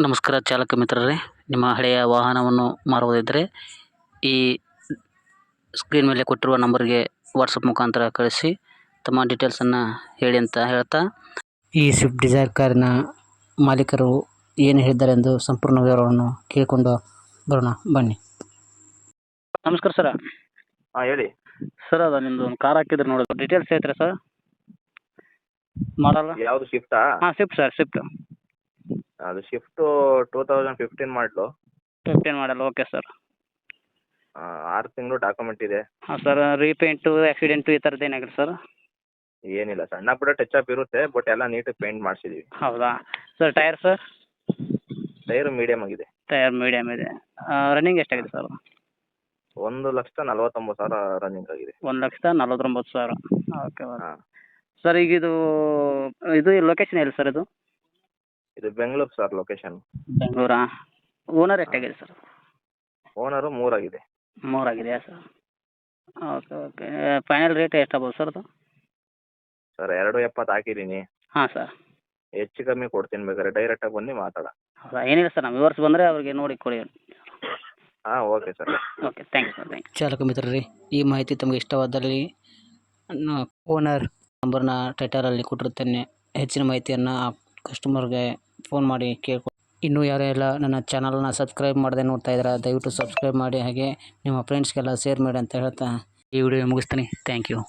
ನಮಸ್ಕಾರ ಚಾಲಕ ಮಿತ್ರರೇ, ನಿಮ್ಮ ಹಳೆಯ ವಾಹನವನ್ನು ಮಾರುವುದಿದ್ದರೆ ಈ ಸ್ಕ್ರೀನ್ ಮೇಲೆ ಕೊಟ್ಟಿರುವ ನಂಬರ್ಗೆ ವಾಟ್ಸಪ್ ಮುಖಾಂತರ ಕಳಿಸಿ ತಮ್ಮ ಡೀಟೇಲ್ಸನ್ನು ಹೇಳಿ ಅಂತ ಹೇಳ್ತಾ, ಈ ಸ್ವಿಫ್ಟ್ ಡಿಸೈರ್ ಕಾರಿನ ಮಾಲೀಕರು ಏನು ಹೇಳಿದ್ದಾರೆ ಎಂದು ಸಂಪೂರ್ಣ ವಿವರವನ್ನು ಕೇಳಿಕೊಂಡು ಬರೋಣ ಬನ್ನಿ. ನಮಸ್ಕಾರ ಸರ್. ಹೇಳಿ ಸರ್, ಅದು ನಿಮ್ಮದು ಒಂದು ಕಾರ್ ಹಾಕಿದ್ರೆ ನೋಡಿ, ಡೀಟೇಲ್ಸ್ ಹೇಳ್ತೀರಾ ಸರ್? ಮಾಡಲ್ಲ. ಯಾವುದು ಶಿಫ್ಟಾ? ಹಾಂ, ಸ್ವಿಫ್ಟ್ ಸರ್, ಸ್ವಿಫ್ಟ್. ಅದು ಶಿಫ್ಟು 2015 ಮಾಡಲು. 15 ಮಾಡಲ್, ಓಕೆ ಸರ್. 6 ತಿಂಗಳು ಡಾಕ್ಯುಮೆಂಟ್ ಇದೆ. ಹಾಂ ಸರ್, ರೀಪೇಂಟು, ಆಕ್ಸಿಡೆಂಟು ಈ ಥರದ್ದು ಏನಾಗಿಲ್ಲ ಸರ್? ಏನಿಲ್ಲ, ಸಣ್ಣ ಪುಟ್ಟ ಟಚ್ ಅಪ್ ಇರುತ್ತೆ, ಬಟ್ ಎಲ್ಲ ನೀಟಾಗಿ ಪೇಂಟ್ ಮಾಡಿಸಿದ್ದೀವಿ. ಹೌದಾ sir? Tyre sir? Tyre medium ಆಗಿದೆ. ಟೈರ್ ಮೀಡಿಯಮ್ ಇದೆ. ರನ್ನಿಂಗ್ ಎಷ್ಟಾಗಿದೆ ಸರ್? 1,49,000 ರನ್ನಿಂಗ್ ಆಗಿದೆ. 1,49,000. ಓಕೆ ಓಕೆ ಹಾಂ, ಸರ್. ಈಗ ಇದು ಲೊಕೇಶನ್ ಎಲ್ಲಿ ಸರ್? ಇದು ಬೆಂಗಳೂರು ಸರ್ ಲೊಕೇಶನ್. ಬೆಂಗಳೂರಾ? ಓನರ್ ಎಷ್ಟಾಗಿದೆ ಸರ್? ಓನರು 3 ಆಗಿದೆ. 3 ಆಗಿದೆಯಾ sir? Okay okay. Final rate ಎಷ್ಟಾಗ್ಬೋದು ಸರ್ ಅದು? ಸರ್ 2,70 ಹಾಕಿದ್ದೀನಿ. ಹಾಂ ಸರ್. ಹೆಚ್ಚು ಕಮ್ಮಿ ಕೊಡ್ತೀನಿ, ಬೇಕಾದ್ರೆ ಡೈರೆಕ್ಟಾಗಿ ಬನ್ನಿ ಮಾತಾಡ. ಹೌದಾ? ಏನಿಲ್ಲ ಸರ್, ನಮ್ಮ ವ್ಯೂವರ್ಸ್ ಬಂದರೆ ಅವ್ರಿಗೆ ನೋಡಿ ಕೊಡಿ. ಹಾಂ, okay sir. Okay, thank you sir. Thank you. ಚಾಲಕ ಮಿತ್ರರೇ, ಈ ಮಾಹಿತಿ ತಮಗೆ ಇಷ್ಟವಾದಲ್ಲಿ ಓನರ್ ನಂಬರ್ನ ಟೈಟಲಲ್ಲಿ ಕೊಟ್ಟಿರುತ್ತೇನೆ. ಹೆಚ್ಚಿನ ಮಾಹಿತಿಯನ್ನು ಆ ಕಸ್ಟಮರ್ಗೆ ಫೋನ್ ಮಾಡಿ ಕೇಳ್ಕೊ. ಇನ್ನೂ ಯಾರೆಲ್ಲ ನನ್ನ ಚಾನಲ್ನ ಸಬ್ಸ್ಕ್ರೈಬ್ ಮಾಡದೆ ನೋಡ್ತಾ ಇದ್ದಾರೆ, ದಯವಿಟ್ಟು ಸಬ್ಸ್ಕ್ರೈಬ್ ಮಾಡಿ, ಹಾಗೆ ನಿಮ್ಮ ಫ್ರೆಂಡ್ಸ್ಗೆಲ್ಲ ಶೇರ್ ಮಾಡಿ ಅಂತ ಹೇಳ್ತಾ ಈ ವಿಡಿಯೋ ಮುಗಿಸ್ತೀನಿ. Thank you.